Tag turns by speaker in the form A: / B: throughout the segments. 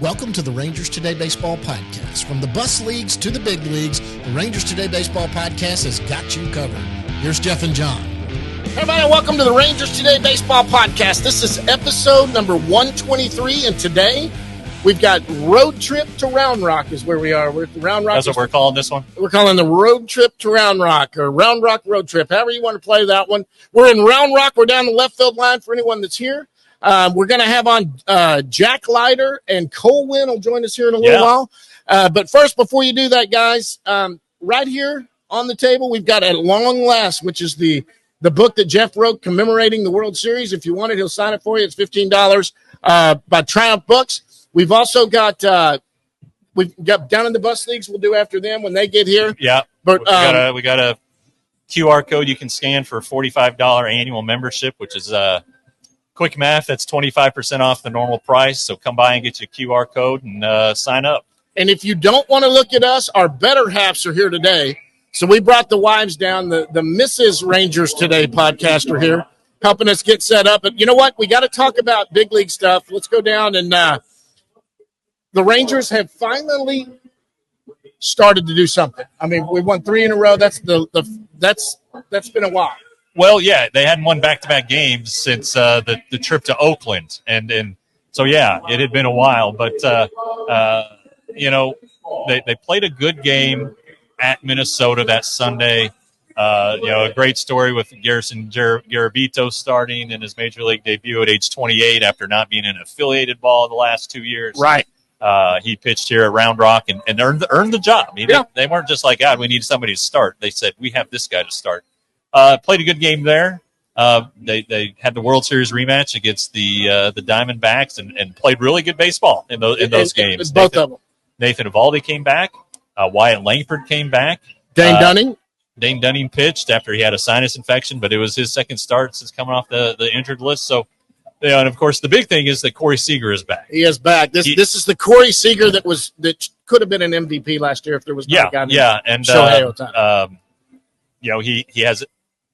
A: Welcome to the Rangers Today Baseball Podcast. From the bus leagues to the big leagues, the Rangers Today Baseball Podcast has got you covered. Here's Jeff and John. Hey everybody, welcome to the Rangers Today Baseball Podcast. This is episode number 123, and today we've got Road Trip to Round Rock is where we are. We're at the Round Rock.
B: That's what we're calling this one?
A: We're calling the Road Trip to Round Rock, or Round Rock Road Trip, however you want to play that one. We're in Round Rock. We're down the left field line for anyone that's here. We're going to have on Jack Leiter, and Cole Winn will join us here in a little while. But first, before you do that, guys, right here on the table, we've got At Long Last, which is the book that Jeff wrote commemorating the World Series. If you want it, he'll sign it for you. It's $15 by Triumph Books. We've also got down in the bus leagues. We'll do after them when they get here.
B: Yeah,
A: but
B: we got a QR code you can scan for a $45 annual membership, which is quick math. That's 25% off the normal price. So come by and get your QR code and sign up.
A: And if you don't want to look at us, our better halves are here today. So we brought the wives down. The Mrs. Rangers Today podcast are here helping us get set up. But you know what? We got to talk about big league stuff. Let's go down and the Rangers have finally started to do something. I mean, we won 3 in a row. That's that's been a while.
B: Well, yeah, they hadn't won back-to-back games since the trip to Oakland. And so, yeah, it had been a while. But, they played a good game at Minnesota that Sunday. A great story with Garrison Garabito starting in his Major League debut at age 28 after not being an affiliated ball the last 2 years.
A: Right.
B: He pitched here at Round Rock and earned the job. They weren't just like, God, we need somebody to start. They said, we have this guy to start. Played a good game there. They had the World Series rematch against the Diamondbacks and played really good baseball in those games.
A: Both of them.
B: Nathan Eovaldi came back. Wyatt Langford came back.
A: Dane Dunning
B: pitched after he had a sinus infection, but it was his second start since coming off the injured list. So, and of course, the big thing is that Corey Seager is back.
A: He is back. This is the Corey Seager that could have been an MVP last year if there was not a guy named Shohei Ohtani.
B: He has.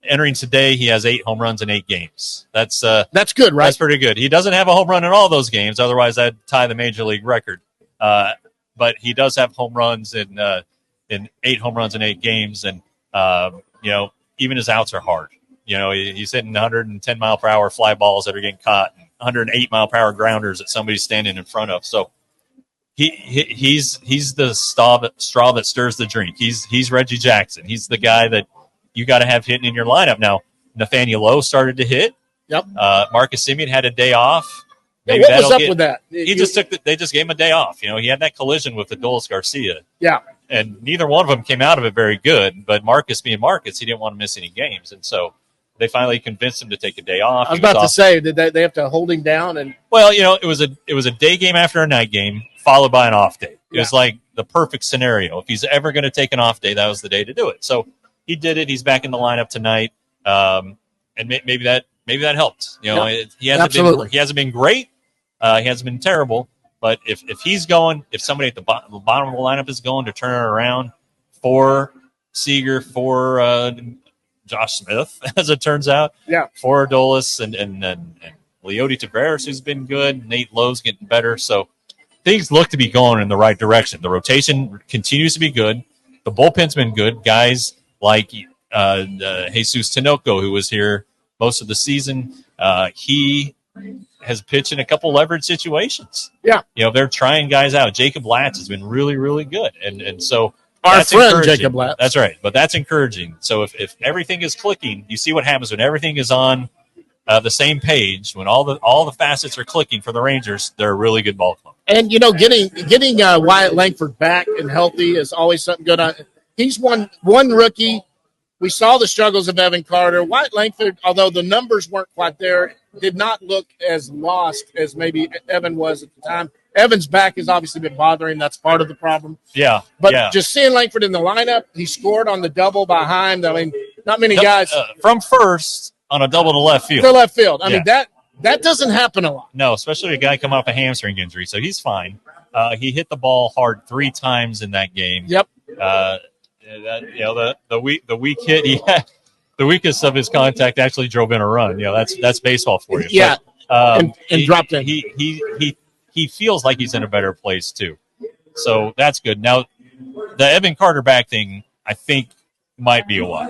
B: Entering today, he has 8 home runs in 8 games. That's
A: good, right?
B: That's pretty good. He doesn't have a home run in all those games, otherwise I'd tie the Major League record. But he does have home runs in 8 home runs in 8 games, and even his outs are hard. He's hitting 110 mile per hour fly balls that are getting caught, 108 mile per hour grounders that somebody's standing in front of. So he's the straw that stirs the drink. He's Reggie Jackson. He's the guy that you got to have hitting in your lineup. Now, Nathaniel Lowe started to hit.
A: Yep.
B: Marcus Semien had a day off.
A: What was up with that?
B: They just gave him a day off. He had that collision with Adolis Garcia.
A: Yeah.
B: And neither one of them came out of it very good. But Marcus being Marcus, he didn't want to miss any games. And so they finally convinced him to take a day off.
A: I was about to say, did they have to hold him down? And
B: well, it was a day game after a night game, followed by an off day. It was like the perfect scenario. If he's ever going to take an off day, that was the day to do it. So he did it. He's back in the lineup tonight, and maybe that helped. He hasn't been great. He hasn't been terrible. But if he's going, if somebody at the bottom of the lineup is going to turn it around for Seager, for Josh Smith, as it turns out, for Adolis and Leody Taveras, who's been good, Nate Lowe's getting better. So things look to be going in the right direction. The rotation continues to be good. The bullpen's been good. Guys like Jesus Tinoco, who was here most of the season, he has pitched in a couple leverage situations.
A: Yeah.
B: They're trying guys out. Jacob Latz has been really, really good. And so
A: our friend Jacob Latz.
B: That's right. But that's encouraging. So if everything is clicking, you see what happens when everything is on the same page, when all the facets are clicking for the Rangers, they're a really good ball club.
A: And, getting Wyatt Langford back and healthy is always something good. He's one rookie. We saw the struggles of Evan Carter. Wyatt Langford, although the numbers weren't quite there, did not look as lost as maybe Evan was at the time. Evan's back has obviously been bothering. That's part of the problem.
B: Yeah.
A: But just seeing Langford in the lineup, he scored on the double behind. I mean, not many guys.
B: From first on a double to left field.
A: To left field. I mean, that doesn't happen a lot.
B: No, especially a guy coming off a hamstring injury. So he's fine. He hit the ball hard 3 times in that game.
A: Yep.
B: The weak hit he had, the weakest of his contact actually drove in a run. That's baseball for you.
A: Yeah.
B: But,
A: and dropped in.
B: He he feels like he's in a better place too. So that's good. Now, the Evan Carter back thing, I think, might be a while.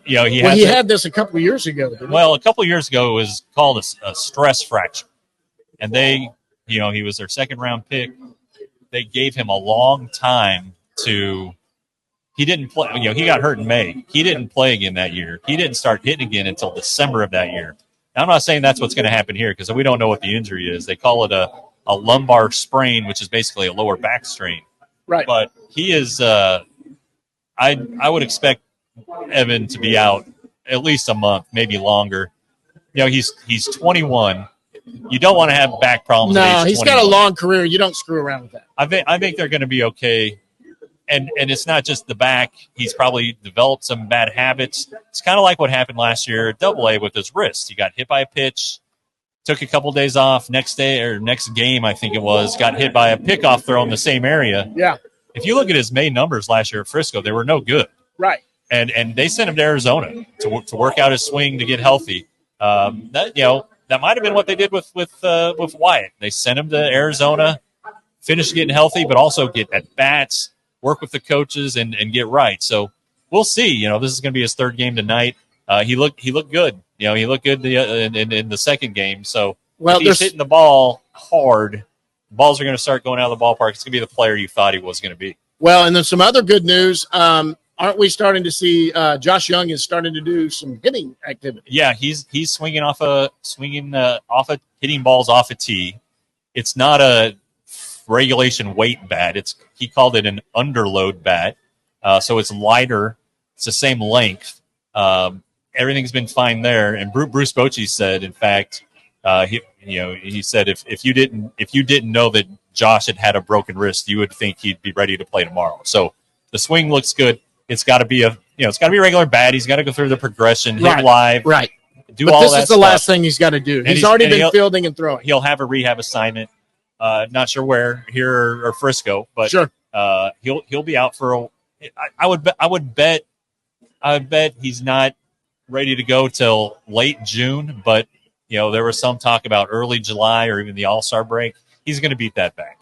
B: He
A: had this a couple of years ago.
B: Well, a couple of years ago, it was called a stress fracture. And they, he was their second round pick. They gave him a long time he didn't play. He got hurt in May. He didn't play again that year. He didn't start hitting again until December of that year. Now, I'm not saying that's what's going to happen here because we don't know what the injury is. They call it a lumbar sprain, which is basically a lower back strain.
A: Right.
B: But he is, I would expect Evan to be out at least a month, maybe longer. He's 21. You don't want to have back problems.
A: No, he's got a long career. You don't screw around with that.
B: I think they're going to be okay. And it's not just the back. He's probably developed some bad habits. It's kind of like what happened last year at AA with his wrist. He got hit by a pitch, took a couple days off. Next game, I think it was, got hit by a pickoff throw in the same area.
A: Yeah.
B: If you look at his May numbers last year at Frisco, they were no good.
A: Right.
B: And they sent him to Arizona to work out his swing to get healthy. That might have been what they did with Wyatt. They sent him to Arizona, finish getting healthy, but also get at bats, work with the coaches, and get right. So we'll see. This is going to be his third game tonight. He looked good. He looked good in the second game. So if he's hitting the ball hard, balls are going to start going out of the ballpark. It's going to be the player you thought he was going to be. Well,
A: and then some other good news. Aren't we starting to see Josh Jung is starting to do some hitting activity?
B: Yeah, he's swinging off hitting balls off a tee. It's not a regulation weight bat. He called it an underload bat. So it's lighter. It's the same length. Everything's been fine there. And Bruce Bochy said, in fact, he said if you didn't know that Josh had a broken wrist, you would think he'd be ready to play tomorrow. So the swing looks good. It's got to be a regular bat. He's got to go through the progression, hit live,
A: right.
B: Do all that.
A: This is the last thing he's got to do. He's already been fielding and throwing.
B: He'll have a rehab assignment. Not sure where, here or Frisco, but
A: sure.
B: He'll be out for I would bet he's not ready to go till late June, but there was some talk about early July or even the All-Star break. He's going to beat that back.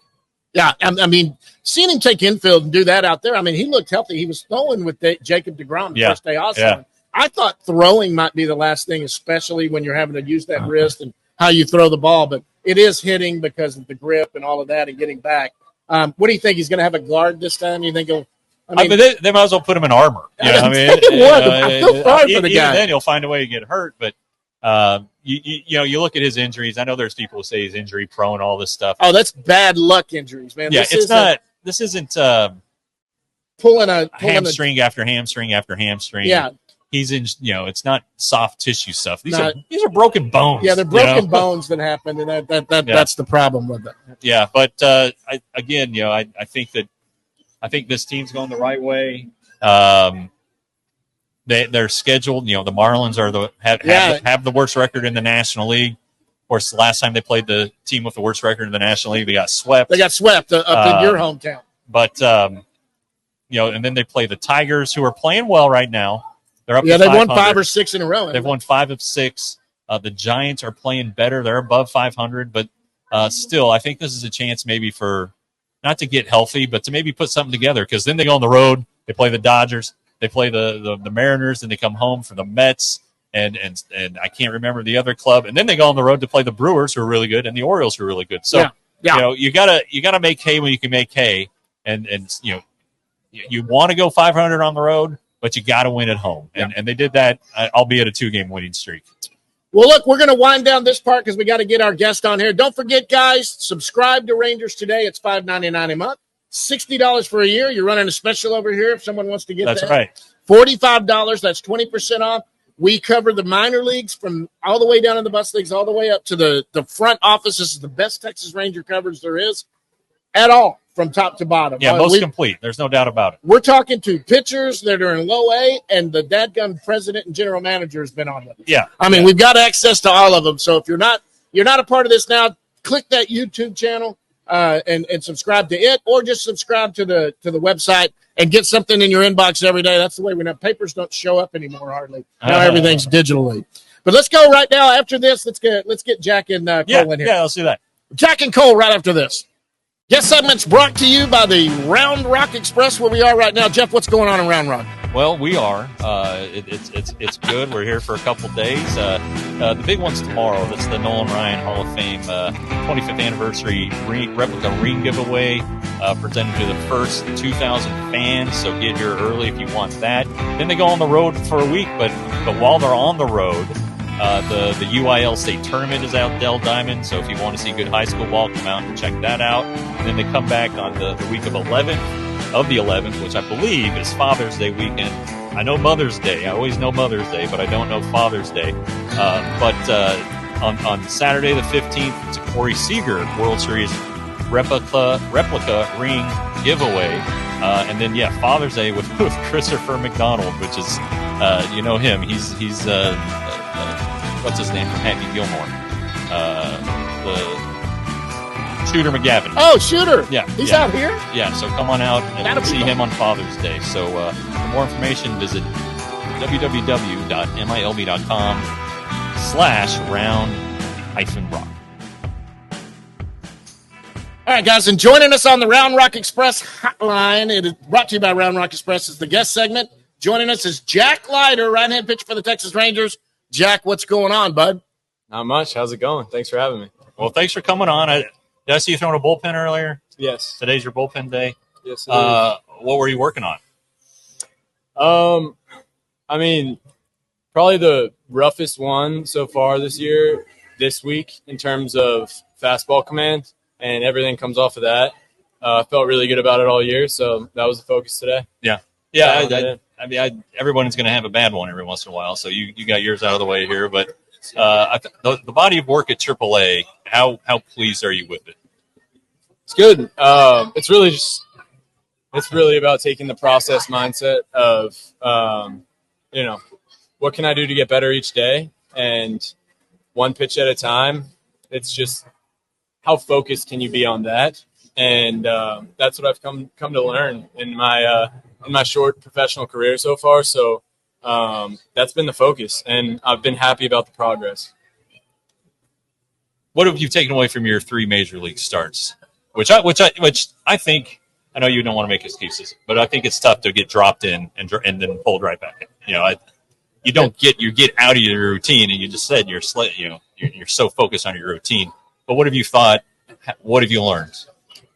A: Yeah, I mean, seeing him take infield and do that out there, I mean, he looked healthy. He was throwing with Jacob deGrom the first day also.
B: Yeah.
A: I thought throwing might be the last thing, especially when you're having to use that wrist and how you throw the ball, but it is hitting because of the grip and all of that and getting back. What do you think? He's going to have a guard this time? You think he'll –
B: they might as well put him in armor.
A: I feel sorry for the guy.
B: Then he'll find a way to get hurt, but you look at his injuries. I know there's people who say he's injury prone, all this stuff.
A: Oh, that's bad luck injuries, man.
B: Yeah, this isn't
A: pulling a
B: hamstring after hamstring after hamstring.
A: Yeah.
B: He's in, it's not soft tissue stuff. These are broken bones.
A: Yeah, they're broken bones that happen, and that's the problem with it.
B: Yeah, but I think this team's going the right way. They're scheduled. The Marlins have the worst record in the National League. Of course, the last time they played the team with the worst record in the National League, they got swept.
A: They got swept up in your hometown.
B: But and then they play the Tigers, who are playing well right now. They're up.
A: Yeah, they've won 5 or 6 in a row.
B: They've won 5 of 6. The Giants are playing better. They're above 500, but still, I think this is a chance maybe for not to get healthy, but to maybe put something together. Because then they go on the road. They play the Dodgers. They play the Mariners, and they come home for the Mets, and I can't remember the other club. And then they go on the road to play the Brewers, who are really good, and the Orioles, who are really good. So you gotta make hay when you can make hay, and you want to go 500 on the road, but you got to win at home. And they did that, albeit a 2-game winning streak.
A: Well, look, we're going to wind down this part because we got to get our guest on here. Don't forget, guys, subscribe to Rangers Today. It's $5.99 a month, $60 for a year. You're running a special over here if someone wants to get that.
B: That's right.
A: $45, that's 20% off. We cover the minor leagues from all the way down in the bus leagues, all the way up to the front office. This is the best Texas Ranger coverage there is at all, from top to bottom.
B: Yeah, most complete. There's no doubt about it.
A: We're talking to pitchers that are in low A, and the dadgum president and general manager has been on with us.
B: Yeah.
A: I mean, we've got access to all of them. So if you're not a part of this now, click that YouTube channel and subscribe to it, or just subscribe to the website and get something in your inbox every day. That's the way we know. Papers don't show up anymore hardly. Now everything's digitally. But let's go right now. After this, let's get Jack and Cole in here.
B: Yeah, let's do that.
A: Jack and Cole right after this. Guest segment's brought to you by the Round Rock Express, where we are right now. Jeff, what's going on in Round Rock?
B: Well, we are. It's good. We're here for a couple days. The big one's tomorrow. That's the Nolan Ryan Hall of Fame 25th anniversary replica ring giveaway, presented to the first 2,000 fans. So get here early if you want that. Then they go on the road for a week, but while they're on the road, the UIL state tournament is out, Dell Diamond. So if you want to see good high school ball, come out and check that out. And then they come back on the week of the 11th, which I believe is Father's Day weekend. I know Mother's Day. I always know Mother's Day, but I don't know Father's Day. But on Saturday the 15th, it's a Corey Seager World Series replica ring giveaway. And then, Father's Day with Christopher McDonald, which is, you know him. He's what's his name from Happy Gilmore? The Shooter McGavin.
A: Oh, Shooter.
B: Yeah.
A: He's out here?
B: Yeah, so come on out and see him on Father's Day. So for more information, visit www.milb.com/round-rock.
A: All right, guys, and joining us on the Round Rock Express hotline, it is brought to you by Round Rock Express, is the guest segment. Joining us is Jack Leiter, right-hand pitcher for the Texas Rangers. Jack, what's going on, bud?
C: Not much. How's it going? Thanks for having me.
B: Well, thanks for coming on. Did I see you throwing a bullpen earlier?
C: Yes.
B: Today's your bullpen day?
C: Yes, it is.
B: What were you working on?
C: I mean, probably the roughest one so far this week, in terms of fastball command, and everything comes off of that. I felt really good about it all year, so that was the focus today.
B: Yeah. Everyone's going to have a bad one every once in a while, so you got yours out of the way here. But the body of work at AAA, how pleased are you with it?
C: It's good. It's really about taking the process mindset of, what can I do to get better each day, and one pitch at a time. It's just how focused can you be on that, and that's what I've come to learn in my short professional career so far. So that's been the focus, and I've been happy about the progress.
B: What have you taken away from your 3 major league starts? Which I think, I know you don't want to make excuses, but I think it's tough to get dropped in and then pulled right back in. You get out of your routine, and you just said you're so focused on your routine. But what have you thought? What have you learned?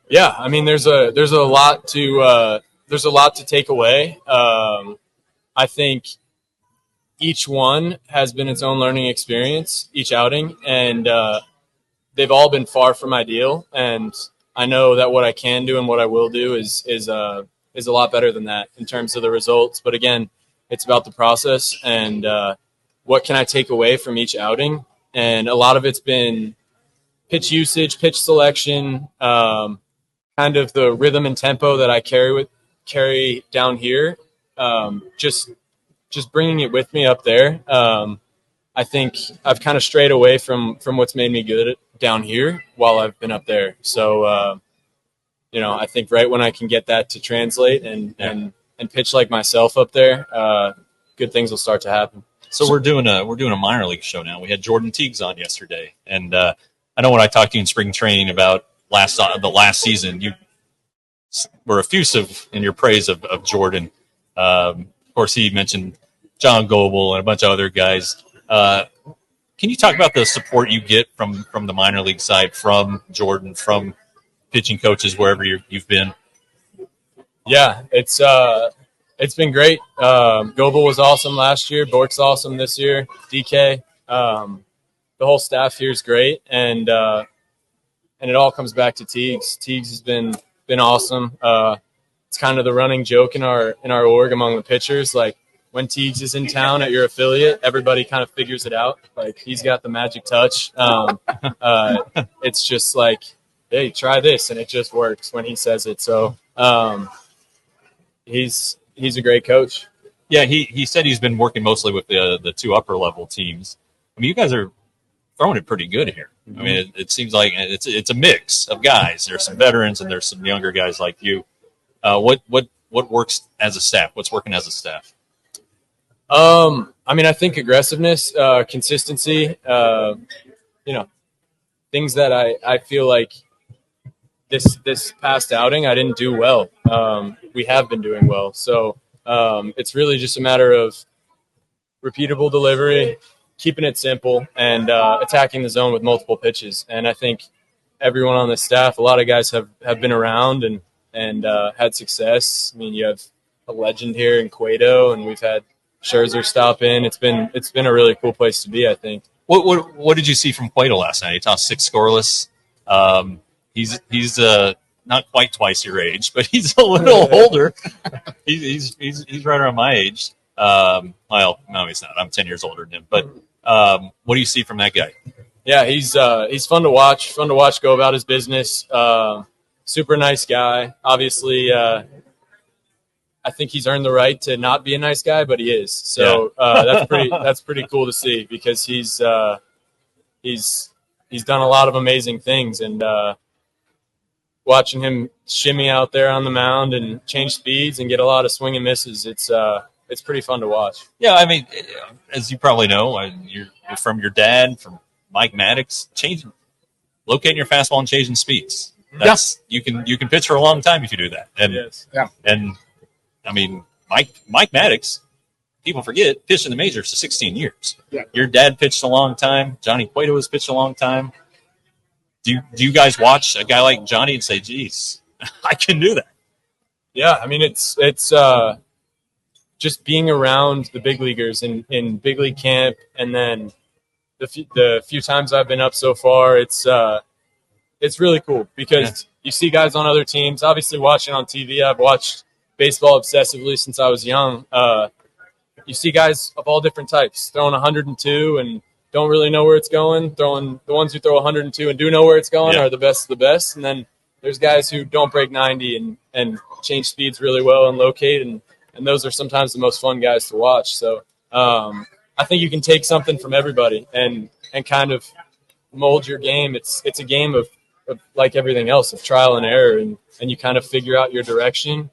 C: Yeah, I mean, there's a lot to take away. I think each one has been its own learning experience, each outing, and they've all been far from ideal. And I know that what I can do and what I will do is a lot better than that in terms of the results. But again, it's about the process and what can I take away from each outing. And a lot of it's been pitch usage, pitch selection, kind of the rhythm and tempo that I carry down here. Just bringing it with me up there. I think I've kind of strayed away from what's made me good down here while I've been up there. So, I think right when I can get that to translate and pitch like myself up there, good things will start to happen.
B: So we're doing a minor league show now. We had Jordan Teagues on yesterday, and I know when I talked to you in spring training about the last season, you were effusive in your praise of Jordan. Of course, he mentioned John Goebel and a bunch of other guys. Can you talk about the support you get from the minor league side, from Jordan, from pitching coaches, wherever you've been?
C: Yeah, it's been great. Goebel was awesome last year. Bork's awesome this year. DK, the whole staff here is great, and it all comes back to Teagues. Teagues has been awesome. It's kind of the running joke in our org among the pitchers. Like, when Teagues is in town at your affiliate, everybody kind of figures it out. Like, he's got the magic touch. It's just like, hey, try this, and it just works when he says it. So he's a great coach.
B: Yeah, he said he's been working mostly with the 2 upper level teams. I mean, you guys are throwing it pretty good here. Mm-hmm. I mean, it seems like it's a mix of guys. There's some veterans and there's some younger guys like you. What works as a staff? What's working as a staff?
C: I mean, I think aggressiveness, consistency, things things that I feel like this past outing I didn't do well. We have been doing well, so it's really just a matter of repeatable delivery, keeping it simple, and attacking the zone with multiple pitches. And I think everyone on the staff, a lot of guys have been around and had success. I mean, you have a legend here in Cueto, and we've had Scherzer stop in. It's been a really cool place to be, I think.
B: What did you see from Cueto last night? He tossed 6 scoreless. He's not quite twice your age, but he's a little older. He's right around my age. Well, no, he's not. I'm 10 years older than him. But what do you see from that guy?
C: Yeah, he's fun to watch. Fun to watch go about his business. Super nice guy. Obviously, I think he's earned the right to not be a nice guy, but he is. So that's pretty cool to see, because he's done a lot of amazing things, and watching him shimmy out there on the mound and change speeds and get a lot of swing and misses, it's pretty fun to watch.
B: Yeah, I mean, as you probably know, you're from your dad, from Mike Maddox, locating your fastball and changing speeds. You can pitch for a long time if you do that. And
C: yes.
B: And I mean, Mike Maddox, people forget, pitched in the majors for 16 years.
A: Yeah.
B: Your dad pitched a long time. Johnny Cueto has pitched a long time. Do you guys watch a guy like Johnny and say, "Geez, I can do that"?
C: Yeah, I mean, it's just being around the big leaguers in big league camp, and then the few times I've been up so far, it's really cool, because you see guys on other teams. Obviously, watching on TV, I've watched baseball obsessively since I was young. You see guys of all different types throwing 102 and don't really know where it's going. The ones who throw 102 and do know where it's going are the best of the best. And then there's guys who don't break 90 and change speeds really well and locate, and those are sometimes the most fun guys to watch. So I think you can take something from everybody and kind of mold your game. It's a game of like everything else, of trial and error, and you kind of figure out your direction,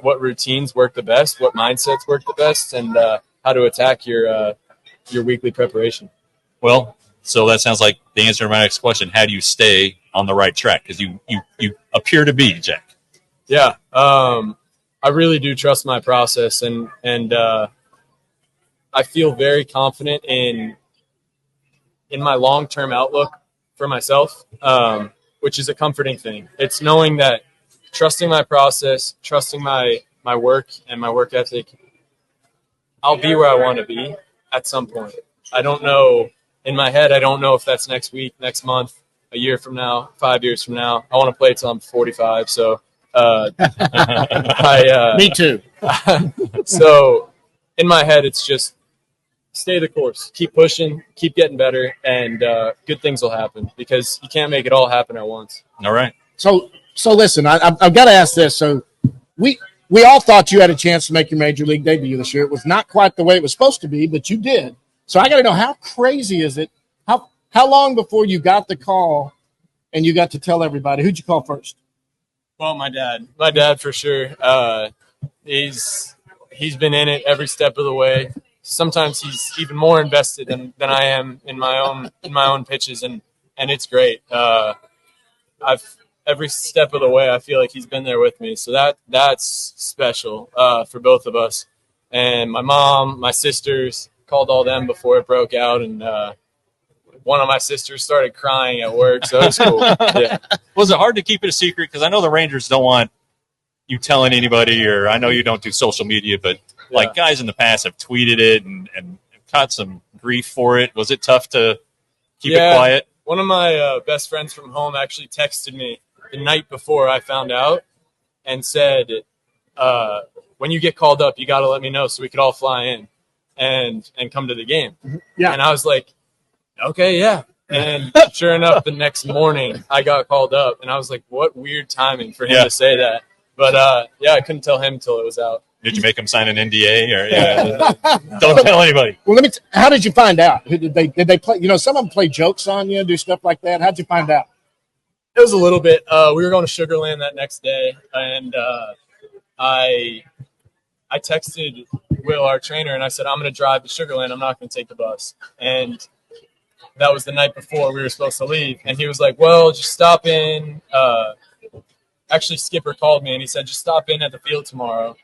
C: what routines work the best, what mindsets work the best, and how to attack your weekly preparation.
B: Well, so that sounds like the answer to my next question. How do you stay on the right track? Because you appear to be, Jack.
C: Yeah, I really do trust my process, and I feel very confident in my long-term outlook for myself, which is a comforting thing. It's knowing that, trusting my process, trusting my work and my work ethic, I'll be where I want to be at some point. I don't know. In my head, I don't know if that's next week, next month, a year from now, 5 years from now. I want to play till I'm 45. So,
A: me too.
C: So, in my head, it's just stay the course, keep pushing, keep getting better, and good things will happen, because you can't make it all happen at once.
B: All right.
A: So listen, I've got to ask this. So we all thought you had a chance to make your major league debut this year. It was not quite the way it was supposed to be, but you did. So I got to know, how crazy is it? How long before you got the call and you got to tell everybody? Who'd you call first?
C: Well, my dad for sure. He's been in it every step of the way. Sometimes he's even more invested than I am in my own pitches, and it's great. Every step of the way, I feel like he's been there with me. So that's special for both of us. And my mom, my sisters, called all them before it broke out, and one of my sisters started crying at work, so it was cool. Yeah.
B: Was it hard to keep it a secret? Because I know the Rangers don't want you telling anybody, or I know you don't do social media, but like guys in the past have tweeted it and caught some grief for it. Was it tough to keep it quiet?
C: One of my best friends from home actually texted me the night before I found out and said, when you get called up, you got to let me know so we could all fly in and come to the game.
A: Yeah.
C: And I was like, okay, yeah. And sure enough, the next morning I got called up, and I was like, what weird timing for him to say that. But I couldn't tell him till it was out.
B: Did you make him sign an NDA, or don't tell anybody?
A: Well, how did you find out? Did they play? You know, some of them play jokes on you, do stuff like that. How'd you find out?
C: It was a little bit. We were going to Sugarland that next day, and I texted Will, our trainer, and I said, I'm going to drive to Sugarland. I'm not going to take the bus. And that was the night before we were supposed to leave. And he was like, well, just stop in. Actually, Skipper called me and he said, just stop in at the field tomorrow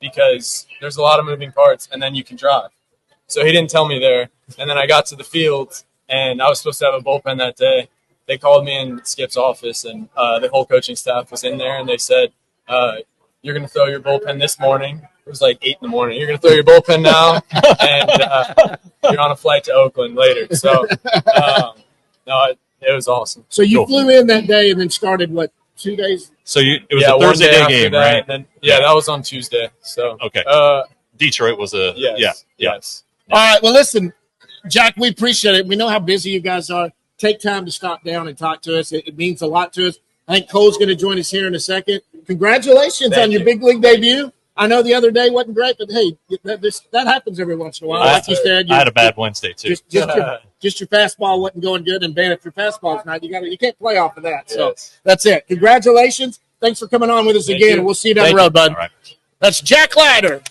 C: because there's a lot of moving parts and then you can drive. So he didn't tell me there. And then I got to the field and I was supposed to have a bullpen that day. They called me in Skip's office and the whole coaching staff was in there and they said, you're going to throw your bullpen this morning. It was like 8 in the morning. You're going to throw your bullpen now and you're on a flight to Oakland later. So, no, it was awesome.
A: So you flew in that day and then started, 2 days?
B: So it was a Thursday day game,
C: that,
B: right?
C: Then, that was on Tuesday. So
B: okay. Detroit was a
C: yes.
A: All right. Well, listen, Jack, we appreciate it. We know how busy you guys are. Take time to stop down and talk to us. It means a lot to us. I think Cole's going to join us here in a second. Congratulations on your big league debut. I know the other day wasn't great, but hey, that happens every once in a while. Like you said,
B: I had a bad Wednesday too.
A: Just your fastball wasn't going good, and man, if your fastball's not, you can't play off of that. So that's it. Congratulations. Thanks for coming on with us again. We'll see you down the road, bud.
B: All right.
A: That's Jack Leiter.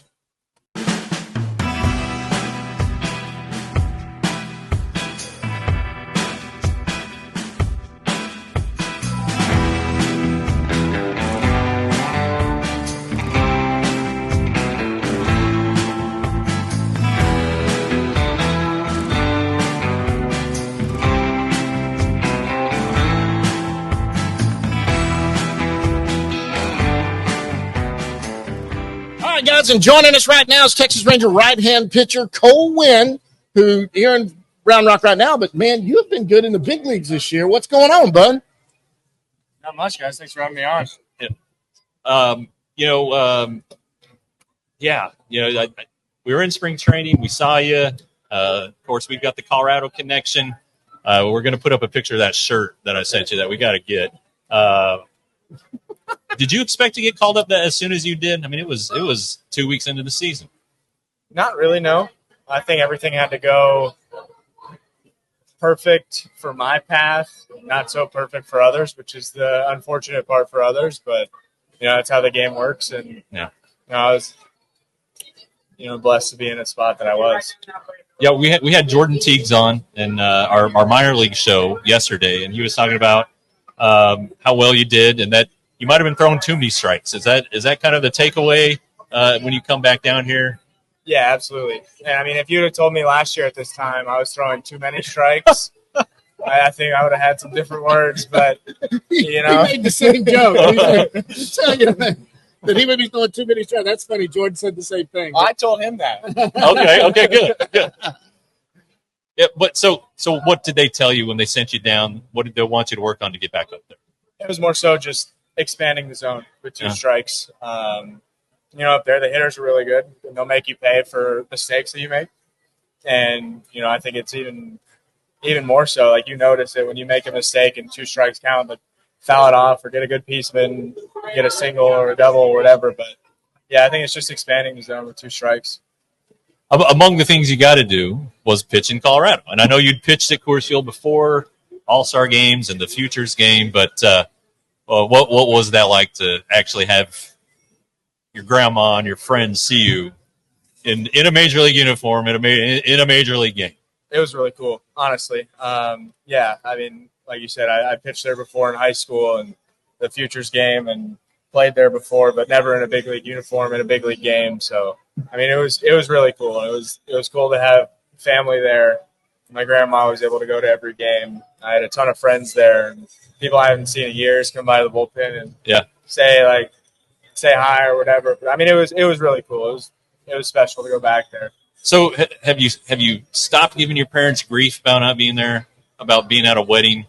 A: Guys, and joining us right now is Texas Ranger right-hand pitcher Cole Winn, who here in Round Rock right now. But, man, you have been good in the big leagues this year. What's going on, bud?
D: Not much, guys. Thanks for having me on.
B: We were in spring training. We saw you. Of course, we've got the Colorado connection. We're going to put up a picture of that shirt that I sent you that we got to get. Did you expect to get called up as soon as you did? I mean, it was 2 weeks into the season.
D: Not really, no. I think everything had to go perfect for my path, not so perfect for others, which is the unfortunate part for others. But, that's how the game works. And, I was, blessed to be in a spot that I was.
B: Yeah, we had Jordan Teagues on in our minor league show yesterday, and he was talking about how well you did and that you might have been throwing too many strikes. Is that kind of the takeaway when you come back down here?
D: Yeah, absolutely. And I mean, if you'd have told me last year at this time I was throwing too many strikes, I think I would have had some different words. But
A: he made the same joke. He's telling you that he would be throwing too many strikes. That's funny. Jordan said the same thing.
D: I told him that.
B: Okay, good. Yeah, but so what did they tell you when they sent you down? What did they want you to work on to get back up there?
D: It was more so just expanding the zone with 2 strikes. Up there, the hitters are really good. And they'll make you pay for mistakes that you make. And, I think it's even more so. Like, you notice it when you make a mistake and 2 strikes count, but foul it off or get a good piece of it and get a single or a double or whatever. But, yeah, I think it's just expanding the zone with 2 strikes.
B: Among the things you got to do was pitch in Colorado. And I know you'd pitched at Coors Field before, All-Star games and the Futures game, but what was that like to actually have your grandma and your friends see you in a major league uniform in a major league game?
D: It was really cool, honestly. I mean, like you said, I pitched there before in high school and the Futures game and played there before, but never in a big league uniform in a big league game. So, I mean, it was really cool. It was cool to have family there. My grandma was able to go to every game. I had a ton of friends there. And people I haven't seen in years come by the bullpen and say hi or whatever. But, I mean, it was really cool. It was special to go back there.
B: So have you stopped giving your parents grief about not being there, about being at a wedding?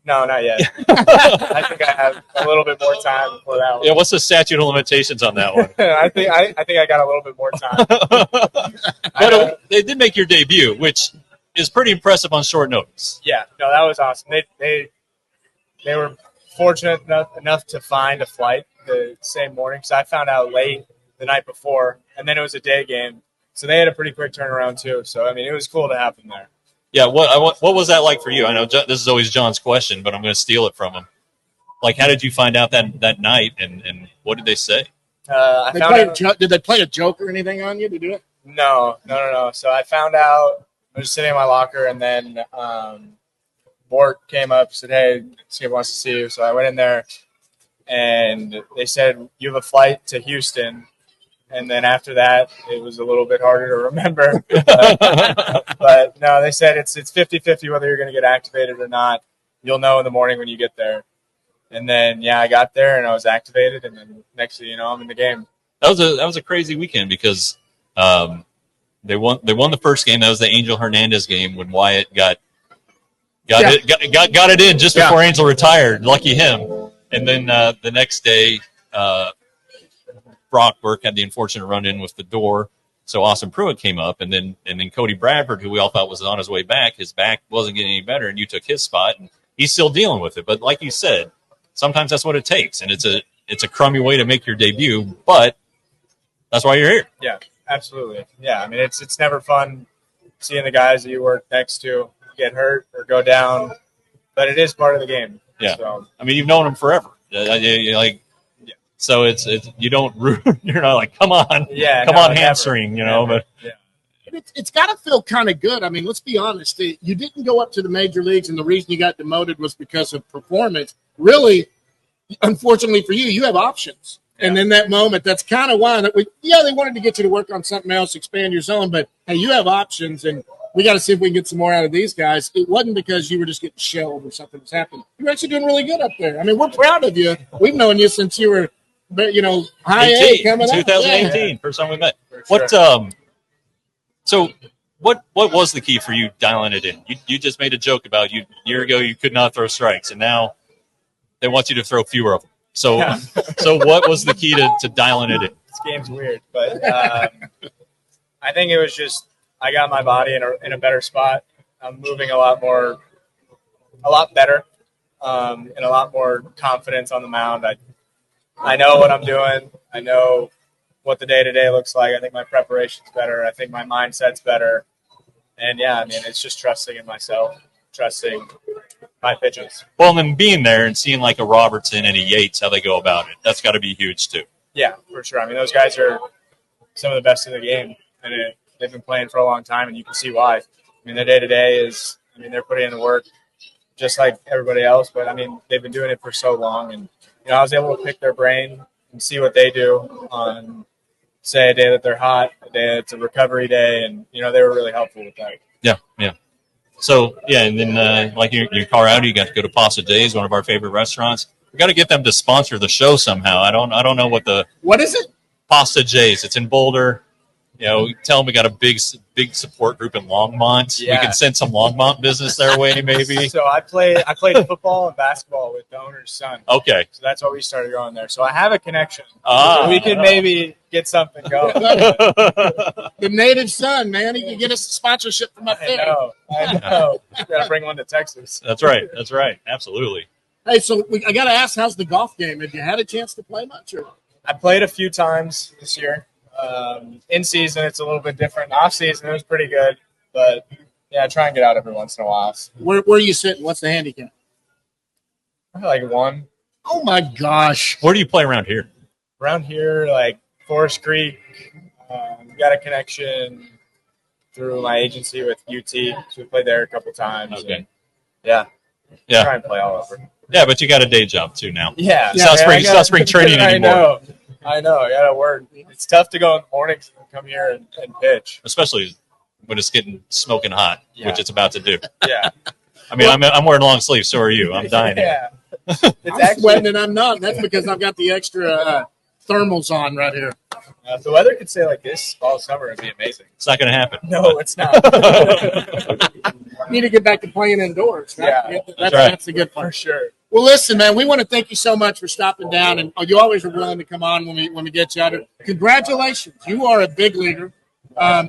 D: No, not yet. I think I have a little bit more time before that one.
B: Yeah, what's the statute of limitations on that one?
D: I think I got a little bit more time.
B: But they did make your debut, which is pretty impressive on short notice.
D: Yeah, no, that was awesome. They were fortunate enough to find a flight the same morning because I found out late the night before, and then it was a day game. So they had a pretty quick turnaround too. So, I mean, it was cool to have them there.
B: Yeah, what was that like for you? I know this is always John's question, but I'm going to steal it from him. Like, how did you find out that night, and what did they say?
A: Did they play a joke or anything on you to do it?
D: No. So I found out I was just sitting in my locker, and then Bort came up, said, "Hey, Skip wants to see you." So I went in there, and they said, "You have a flight to Houston." And then after that, it was a little bit harder to remember. But no, they said it's 50-50 whether you're going to get activated or not. You'll know in the morning when you get there. And then, I got there and I was activated. And then next thing you know, I'm in the game.
B: That was a crazy weekend because they won the first game. That was the Angel Hernandez game when Wyatt got it in just before Angel retired. Lucky him. And then the next day, Brock Burke had the unfortunate run-in with the door, so Austin Pruitt came up, and then Cody Bradford, who we all thought was on his way back, his back wasn't getting any better, and you took his spot, and he's still dealing with it. But like you said, sometimes that's what it takes, and it's a crummy way to make your debut, but that's why you're here.
D: Yeah, absolutely. Yeah, I mean, it's never fun seeing the guys that you work next to get hurt or go down, but it is part of the game.
B: Yeah,
D: so.
B: I mean, you've known him forever. So it's you don't you're not like come on hamstring,
D: never.
A: But it's got to feel kind of good. I mean, let's be honest. You didn't go up to the major leagues, and the reason you got demoted was because of performance. Really, unfortunately for you, you have options. Yeah. And in that moment, that's kind of why they wanted to get you to work on something else, expand your zone. But hey, you have options, and we got to see if we can get some more out of these guys. It wasn't because you were just getting shelled or something that's happened. You're actually doing really good up there. I mean, we're proud of you. We've known you since you were. But high A coming up.
B: 2018, first time we met.
D: Sure.
B: So what was the key for you dialing it in? You just made a joke about a year ago you could not throw strikes, and now they want you to throw fewer of them. So so what was the key to dialing it in?
D: This game's weird, but I think it was just I got my body in a better spot. I'm moving a lot better, and a lot more confidence on the mound. I know what I'm doing. I know what the day-to-day looks like. I think my preparation's better. I think my mindset's better. And, I mean, it's just trusting in myself, trusting my pitches.
B: Well, and then being there and seeing like a Robertson and a Yates, how they go about it, that's got to be huge too.
D: Yeah, for sure. I mean, those guys are some of the best in the game. And they've been playing for a long time, and you can see why. I mean, their day-to-day is – they're putting in the work just like everybody else. But, they've been doing it for so long, and I was able to pick their brain and see what they do on, say, a day that they're hot, a day that's a recovery day, and, they were really helpful with that.
B: Yeah. So, and then like you're in Colorado, you got to go to Pasta Days, one of our favorite restaurants. We got to get them to sponsor the show somehow. I don't know
A: what is it?
B: Pasta J's. It's in Boulder. Tell them we got a big support group in Longmont.
D: Yeah.
B: We can send some Longmont business their way, maybe.
D: So I played football and basketball with the owner's son.
B: Okay.
D: So that's why we started going there. So I have a connection. So we could maybe get something going.
A: The native son, man. He can get us a sponsorship from up there.
D: I know. Got to bring one to Texas.
B: That's right. Absolutely.
A: Hey, so I got to ask, how's the golf game? Have you had a chance to play much? Or?
D: I played a few times this year. In season, it's a little bit different. Off season, it was pretty good, but I try and get out every once in a while.
A: Where are you sitting? What's the handicap?
D: Like 1.
A: Oh my gosh!
B: Where do you play around here?
D: Around here, like Forest Creek. Got a connection through my agency with UT, so we played there a couple times.
B: Okay.
D: And,
B: yeah.
D: Try and play all over.
B: Yeah, but you got a day job too now.
D: Yeah.
B: It's not spring training anymore.
D: I know. I got to work. It's tough to go in the mornings and come here and pitch.
B: Especially when it's getting smoking hot, which it's about to do.
D: Yeah.
B: I mean, I'm wearing long sleeves. So are you. I'm dying.
D: Yeah.
A: I'm sweating and I'm not. That's because I've got the extra thermals on right here.
D: If the weather could stay like this all summer, it'd be amazing.
B: It's not going to happen.
D: No, it's not.
A: Need to get back to playing indoors. Right?
B: Yeah,
A: that's a good part.
D: For sure.
A: Well, listen, man, we want to thank you so much for stopping down, and you always are willing to come on when we get you out here. Congratulations. You are a big leaguer.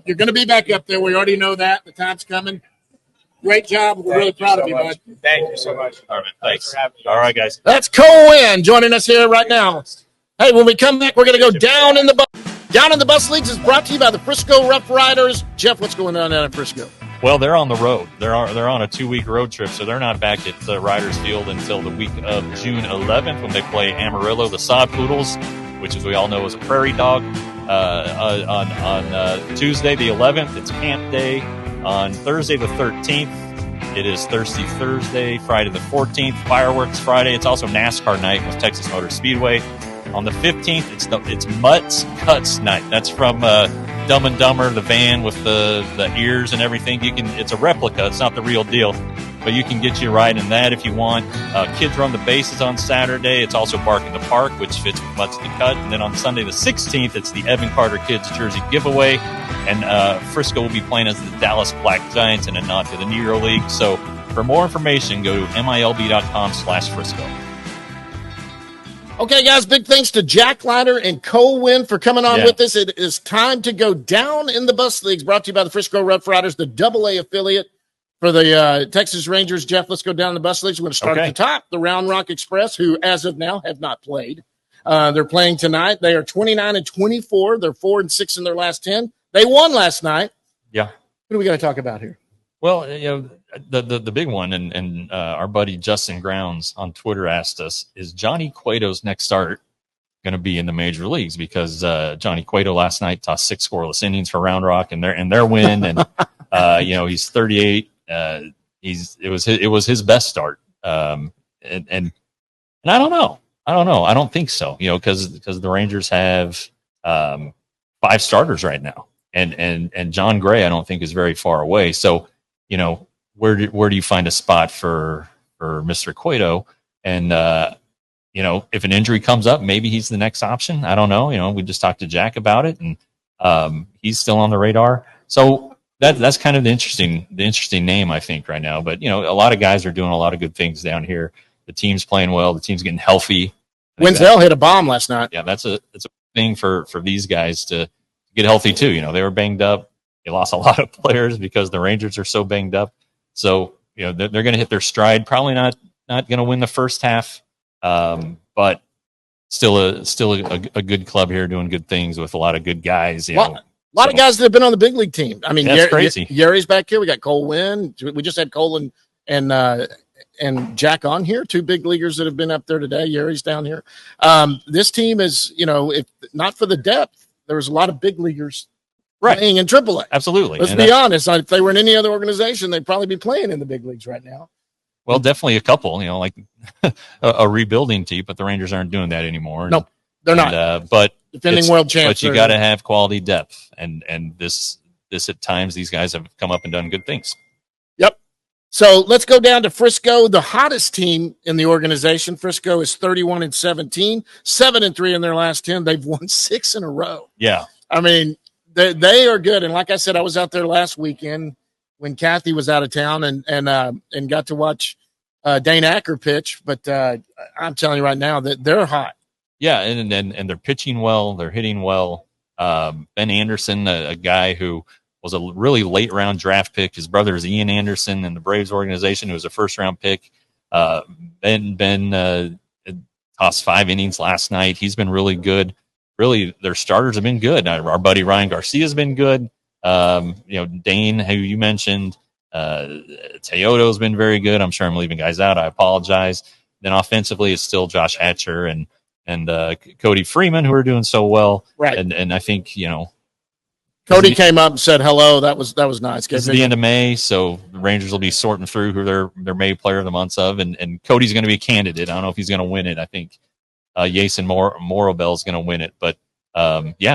A: You're going to be back up there. We already know that. The time's coming. Great job. We're really proud of you, bud.
D: Thank you so much.
B: All right, thanks.
D: For having me.
B: All right, guys.
A: That's Cole Winn joining us here right now. Hey, when we come back, we're going to go down in the bus. Down in the Bus Leagues is brought to you by the Frisco Rough Riders. Jeff, what's going on down in Frisco?
B: Well, they're on the road. They're on a 2-week road trip, so they're not back at Riders Field until the week of June 11th when they play Amarillo, the Sod Poodles, which, as we all know, is a prairie dog. On Tuesday, the 11th, it's camp day. On Thursday the 13th, it is Thirsty Thursday. Friday the 14th, Fireworks Friday. It's also NASCAR night with Texas Motor Speedway. On the 15th, it's Mutts Cuts night. That's from Dumb and Dumber, the van with the ears and everything. It's a replica. It's not the real deal, but you can get you a ride in that if you want. Kids Run the Bases on Saturday. It's also Bark in the Park, which fits with Mutts to Cut. And then on Sunday the 16th, it's the Evan Carter Kids Jersey Giveaway. And Frisco will be playing as the Dallas Black Giants in a nod to the Negro League. So for more information, go to milb.com/Frisco.
A: Okay, guys, big thanks to Jack Leiter and Cole Winn for coming on with us. It is time to go down in the bus leagues, brought to you by the Frisco Rough Riders, the AA affiliate for the Texas Rangers. Jeff, let's go down in the bus leagues. We're going to start at the top, the Round Rock Express, who as of now have not played. They're playing tonight. They are 29-24. They're 4-6 in their last 10. They won last night.
B: Yeah.
A: What do we got to talk about here?
B: Well, the big one, and our buddy Justin Grounds on Twitter asked us, is Johnny Cueto's next start going to be in the major leagues? Because Johnny Cueto last night tossed 6 scoreless innings for Round Rock and their win, and he's 38. It was his best start, and I don't know. I don't think so. Because the Rangers have 5 starters right now, and John Gray I don't think is very far away. So. Where do you find a spot for Mr. Cueto? And, if an injury comes up, maybe he's the next option. I don't know. We just talked to Jack about it, and he's still on the radar. So that's kind of the interesting name, I think, right now. But, a lot of guys are doing a lot of good things down here. The team's playing well. The team's getting healthy.
A: Wenzel hit a bomb last night.
B: Yeah, it's a thing for these guys to get healthy, too. They were banged up. They lost a lot of players because the Rangers are so banged up. So, they're going to hit their stride. Probably not going to win the first half, but still a good club here doing good things with a lot of good guys. A lot
A: of guys that have been on the big league team. I mean,
B: that's crazy.
A: Yuri's back here. We got Cole Winn. We just had Cole and Jack on here, 2 big leaguers that have been up there today. Yuri's down here. This team is, if not for the depth, there was a lot of big leaguers playing in AAA.
B: Absolutely.
A: Let's be honest. If they were in any other organization, they'd probably be playing in the big leagues right now.
B: Well, definitely a couple, like a rebuilding team, but the Rangers aren't doing that anymore.
A: Nope, they're not.
B: But
A: defending world champs.
B: But you got to have quality depth, and this at times these guys have come up and done good things.
A: Yep. So let's go down to Frisco, the hottest team in the organization. Frisco is 31-17, 7-3 in their last 10. They've won 6 in a row.
B: Yeah.
A: I mean, they are good. And like I said, I was out there last weekend when Kathy was out of town and got to watch Dane Acker pitch. But I'm telling you right now that they're hot.
B: Yeah, and they're pitching well. They're hitting well. Ben Anderson, a guy who was a really late round draft pick. His brother is Ian Anderson in the Braves organization, who was a first round pick. Ben tossed 5 innings last night. He's been really good. Really, their starters have been good. Our buddy Ryan Garcia has been good. Dane, who you mentioned, Teodo's been very good. I'm sure I'm leaving guys out. I apologize. Then offensively, it's still Josh Hatcher and Cody Freeman, who are doing so well.
A: Right.
B: And I think,
A: Cody came up and said hello. That was nice.
B: It's the end of May, so the Rangers will be sorting through who their May player of the months of, and Cody's going to be a candidate. I don't know if he's going to win it. I think Jason Morobel is going to win it, but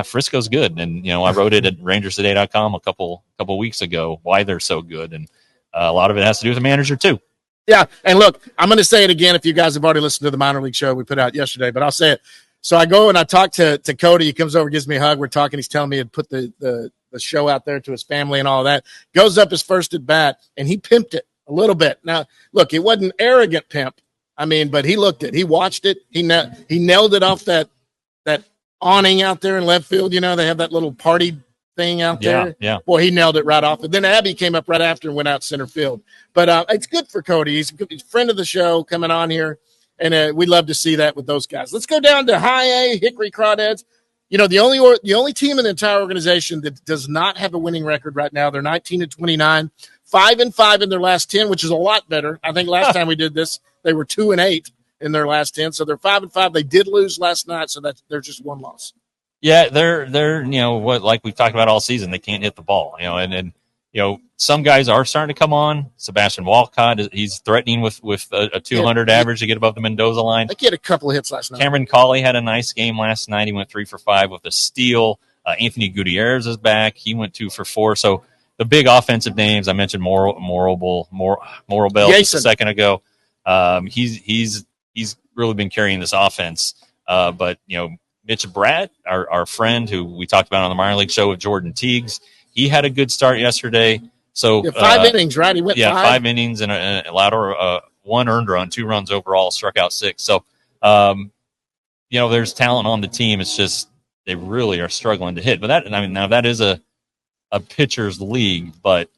B: Frisco's good, and I wrote it at RangersToday.com a couple weeks ago why they're so good, and a lot of it has to do with the manager too.
A: Yeah, and look, I'm going to say it again if you guys have already listened to the minor league show we put out yesterday, but I'll say it. So I go and I talk to Cody. He comes over, gives me a hug. We're talking. He's telling me to put the show out there to his family and all that. Goes up his first at bat, and he pimped it a little bit. Now, look, it wasn't arrogant pimp. I mean, but he looked it. He watched it. He nailed it off that awning out there in left field. They have that little party thing out there.
B: Yeah.
A: Boy, he nailed it right off. And then Abby came up right after and went out center field. But it's good for Cody. He's a friend of the show coming on here. And we'd love to see that with those guys. Let's go down to High A, Hickory Crawdads. The only team in the entire organization that does not have a winning record right now, they're 19-29, 5-5 in their last 10, which is a lot better. I think last time we did this, they were 2-8 in their last 10. So they're 5-5. They did lose last night, so they're just one loss.
B: Yeah, they're like we've talked about all season, they can't hit the ball. And some guys are starting to come on. Sebastian Walcott, he's threatening with a 200 average to get above the Mendoza line.
A: I think he had a couple of hits last night.
B: Cameron Cawley had a nice game last night. He went 3 for 5 with a steal. Anthony Gutierrez is back. He went 2 for 4. So the big offensive names, I mentioned Morabel just a second ago. He's really been carrying this offense. But, Mitch Brad, our friend who we talked about on the minor league show with Jordan Teagues, he had a good start yesterday. So
A: 5 innings, right? He went
B: 5 innings and allowed 1 earned run, 2 runs overall, struck out 6. So, there's talent on the team. It's just they really are struggling to hit. But that is a pitcher's league, but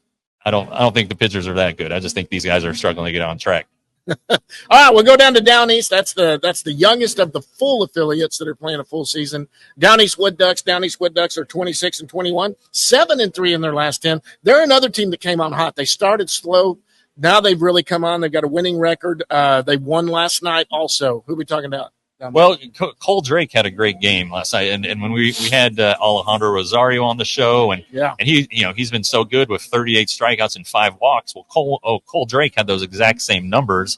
B: I don't think the pitchers are that good. I just think these guys are struggling to get on track.
A: All right, we'll go down to Down East. That's the youngest of the full affiliates that are playing a full season. Down East Wood Ducks are 26-21, 7-3 in their last 10. They're another team that came on hot. They started slow. Now they've really come on. They've got a winning record. They won last night also. Who are we talking about?
B: Well, Cole Drake had a great game last night, and when we had Alejandro Rosario on the show, and he's been so good with 38 strikeouts and 5 walks. Well, Cole Drake had those exact same numbers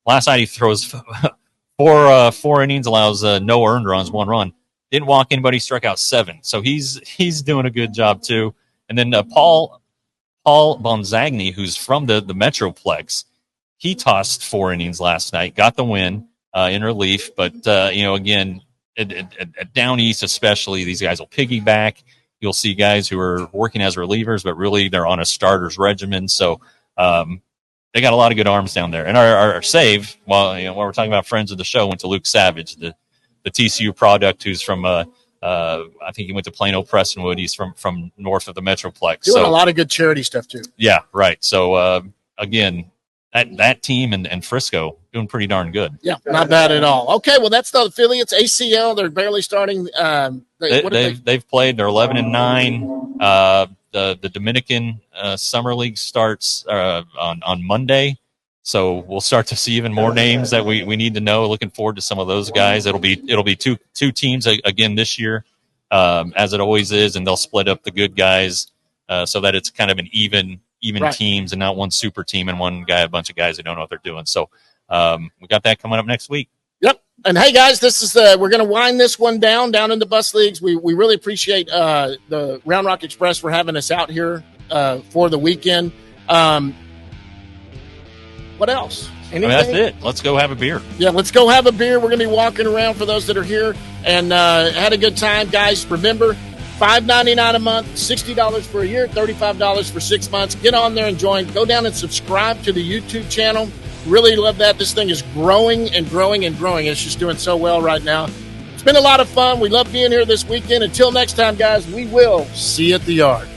B: last night. He throws 4 innings, allows no earned runs, 1 run, didn't walk anybody, struck out 7. So he's doing a good job too. And then Paul Bonzagni, who's from the Metroplex, he tossed 4 innings last night, got the win. In relief, but again, at Down East especially, these guys will piggyback. You'll see guys who are working as relievers, but really they're on a starter's regimen. So they got a lot of good arms down there. And our save, while we're talking about friends of the show, went to Luke Savage, the TCU product, who's from I think he went to Plano Prestonwood. He's from north of the Metroplex.
A: Doing a lot of good charity stuff too.
B: Yeah, right. So again, that team and Frisco doing pretty darn good.
A: Yeah, not bad at all. Okay, well, that's the affiliates. ACL, they're barely starting.
B: They've played. They're 11-9. The Dominican Summer League starts on Monday, so we'll start to see even more names that we need to know. Looking forward to some of those guys. It'll be two teams again this year, as it always is, and they'll split up the good guys so that it's kind of an even right. Teams and not one super team and one guy, a bunch of guys who don't know what they're doing. So we got that coming up next week.
A: Yep. And hey guys, this is we're going to wind this one down in the bus leagues. We really appreciate the Round Rock Express for having us out here for the weekend. What else? Anything?
B: That's it. Let's go have a beer.
A: Yeah, let's go have a beer. We're going to be walking around for those that are here and had a good time. Guys, remember, $5.99 a month, $60 for a year, $35 for 6 months. Get on there and join. Go down and subscribe to the YouTube channel. Really love that. This thing is growing and growing and growing. It's just doing so well right now. It's been a lot of fun. We love being here this weekend. Until next time, guys, we will see you at the yard.